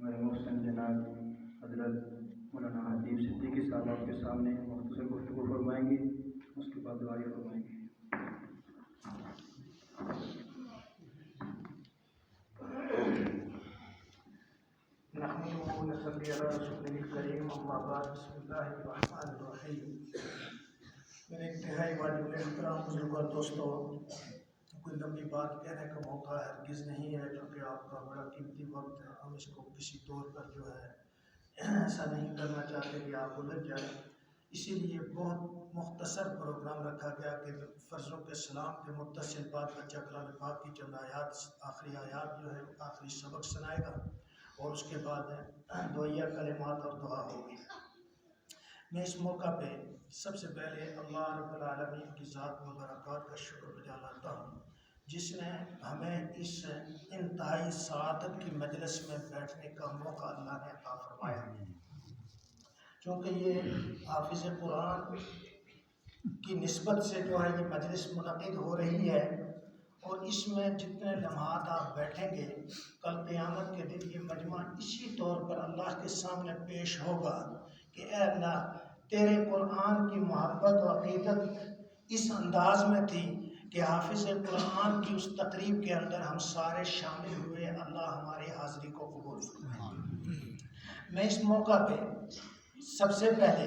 ہمارے محسن جناب حضرت مولانا حبیب صدیقی صاحب آپ کے سامنے مختصر گفتگو فرمائیں گے، اس کے بعد دعائیں فرمائیں گے۔ نحمده ونصلي على رسوله الكريم، اما بعد، بسم اللہ الرحمن الرحیم۔ میرے انتہائی واجب احترام بزرگوں اور دوستوں، کوئی لمبی بات کہنے کا موقع ہرگز نہیں ہے، کیونکہ آپ کا بڑا قیمتی وقت ہے۔ ہم اس کو کسی طور پر جو ہے ایسا نہیں کرنا چاہتے کہ آپ الجھ جائیں، اسی لیے بہت مختصر پروگرام رکھا گیا کہ فرضوں کے سلام کے متصل بات بچہ کلام پاک کی چند آیات، آخری آیات جو ہے آخری سبق سنائے گا، اور اس کے بعد دعائیہ کلمات اور دعا ہوگی۔ میں اس موقع پہ سب سے پہلے اللہ رب العالمین کی ذات مبارکات کا شکر بجا لاتا ہوں، جس نے ہمیں اس انتہائی سعادت کی مجلس میں بیٹھنے کا موقع اللہ نے عطا فرمایا، کیونکہ یہ حافظ قرآن کی نسبت سے جو ہے یہ مجلس منعقد ہو رہی ہے، اور اس میں جتنے لمحات آپ بیٹھیں گے کل قیامت کے دن یہ مجمع اسی طور پر اللہ کے سامنے پیش ہوگا کہ اے اللہ، تیرے قرآن کی محبت و عقیدت اس انداز میں تھی کہ حافظ قرآن کی اس تقریب کے اندر ہم سارے شامل ہوئے، اللہ ہماری حاضری کو قبول فرمائے۔ میں اس موقع پہ سب سے پہلے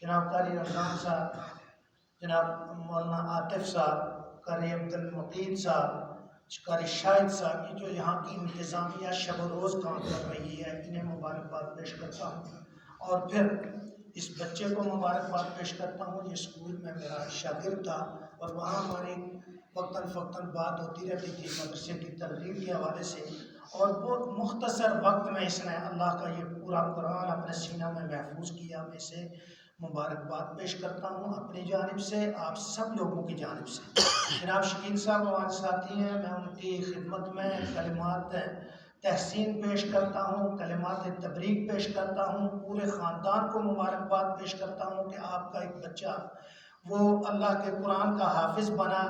جناب قاری رمضان صاحب، جناب مولانا عاطف صاحب، قاری عبدالمقید صاحب، قاری شاہد صاحب، یہ جو یہاں کی انتظامیہ شب و روز کام کر رہی ہے، انہیں مبارکباد پیش کرتا ہوں، اور پھر اس بچے کو مبارکباد پیش کرتا ہوں۔ یہ اسکول میں میرا شاگرد تھا، اور وہاں ہماری وقتاً فوقتاً بات ہوتی رہتی تھی مدرسے کی ترغیب کے حوالے سے، اور بہت مختصر وقت میں اس نے اللہ کا یہ پورا قرآن اپنے سینہ میں محفوظ کیا۔ میں اسے مبارکباد پیش کرتا ہوں اپنی جانب سے، آپ سب لوگوں کی جانب سے۔ جناب شکیل صاحب ہمارے ساتھی ہیں، میں ان کی خدمت میں کلمات تحسین پیش کرتا ہوں، کلمات تبریک پیش کرتا ہوں، پورے خاندان کو مبارکباد پیش کرتا ہوں کہ آپ کا ایک بچہ وہ اللہ کے قرآن کا حافظ بنا،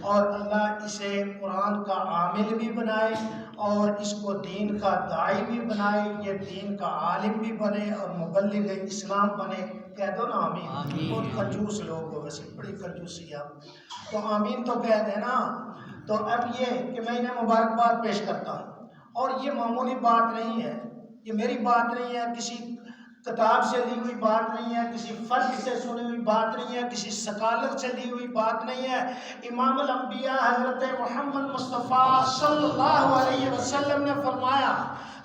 اور اللہ اسے قرآن کا عامل بھی بنائے، اور اس کو دین کا داعی بھی بنائے، یہ دین کا عالم بھی بنے اور مبلغ اسلام بنے۔ کہہ دو نا آمین۔ بہت کنجوس لوگ ہو، ویسے بڑی کنجوسی آپ، تو آمین تو کہہ دینا۔ تو اب یہ کہ میں انہیں مبارکباد پیش کرتا ہوں، اور یہ معمولی بات نہیں ہے، یہ میری بات نہیں ہے، کسی کتاب سے لی ہوئی بات نہیں ہے، کسی فرد سے سنی ہوئی بات نہیں ہے، کسی سکالر سے لی ہوئی بات نہیں ہے۔ امام الانبیاء حضرت محمد مصطفیٰ صلی اللہ علیہ وسلم نے فرمایا،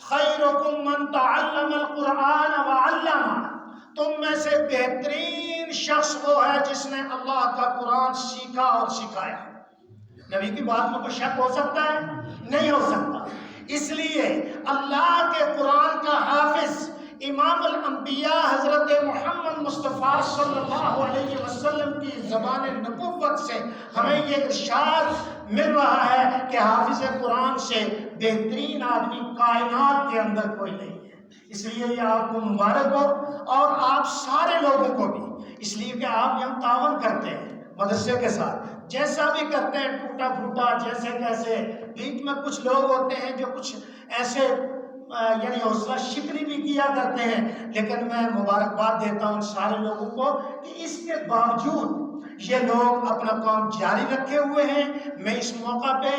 خیرکم من تعلم القرآن وعلمہ، تم میں سے بہترین شخص وہ ہے جس نے اللہ کا قرآن سیکھا اور سکھایا۔ نبی کی بات میں کوئی شک ہو سکتا ہے؟ نہیں ہو سکتا۔ اس لیے اللہ کے قرآن کا حافظ امام الانبیاء حضرت محمد مصطفیٰ صلی اللہ علیہ وسلم کی زبان نبوت سے ہمیں یہ ارشاد مل رہا ہے کہ حافظ قرآن سے بہترین آدمی کائنات کے اندر کوئی نہیں ہے۔ اس لیے یہ آپ کو مبارک ہو، اور آپ سارے لوگوں کو بھی، اس لیے کہ آپ یہاں تعاون کرتے ہیں مدرسے کے ساتھ، جیسا بھی کرتے ہیں ٹوٹا پھوٹا جیسے کیسے، بیچ میں کچھ لوگ ہوتے ہیں جو کچھ ایسے یعنی حوصلہ شکنی بھی کیا کرتے ہیں، لیکن میں مبارکباد دیتا ہوں سارے لوگوں کو کہ اس کے باوجود یہ لوگ اپنا کام جاری رکھے ہوئے ہیں۔ میں اس موقع پہ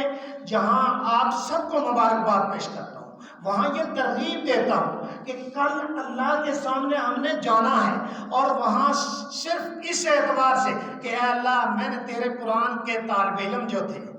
جہاں آپ سب کو مبارکباد پیش کرتا ہوں، وہاں یہ ترغیب دیتا ہوں کہ کل اللہ کے سامنے ہم نے جانا ہے، اور وہاں صرف اس اعتبار سے کہ اے اللہ، میں نے تیرے قرآن کے طالب علم جو تھے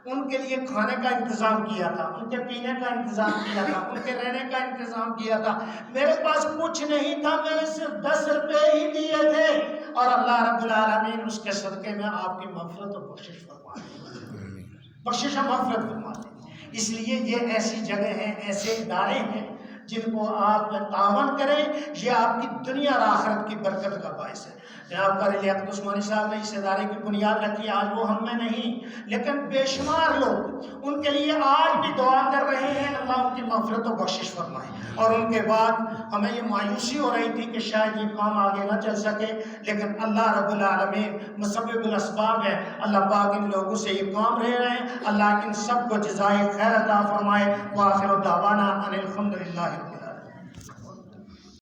ان کے لیے کھانے کا انتظام کیا تھا، ان کے پینے کا انتظام کیا تھا، ان کے رہنے کا انتظام کیا تھا، میرے پاس کچھ نہیں تھا، میں نے صرف 10 روپے ہی دیے تھے، اور اللہ رب العالمین اس کے صدقے میں آپ کی مغفرت و بخشش فرما دے، بخشش و مغفرت فرما دے۔ اس لیے یہ ایسی جگہ ہیں، ایسے ادارے ہیں جن کو آپ تعاون کریں، یہ آپ کی دنیا اور آخرت کی برکت کا باعث ہے۔ جناب قاری لیاقت عثمانی صاحب نے اس ادارے کی بنیاد رکھی، آج وہ ہم میں نہیں، لیکن بے شمار لوگ ان کے لیے آج بھی دعا کر رہے ہیں، اللہ ان کی مغفرت و بخشش فرمائے۔ اور ان کے بعد ہمیں یہ مایوسی ہو رہی تھی کہ شاید یہ کام آگے نہ چل سکے، لیکن اللہ رب العالمین مسبب الاسباب ہے، اللہ پاک ان لوگوں سے یہ کام رہ رہے ہیں، اللہ ان سب کو جزائے خیر عطا فرمائے۔ وآخر دعوانا ان الحمد للہ رب العالمین۔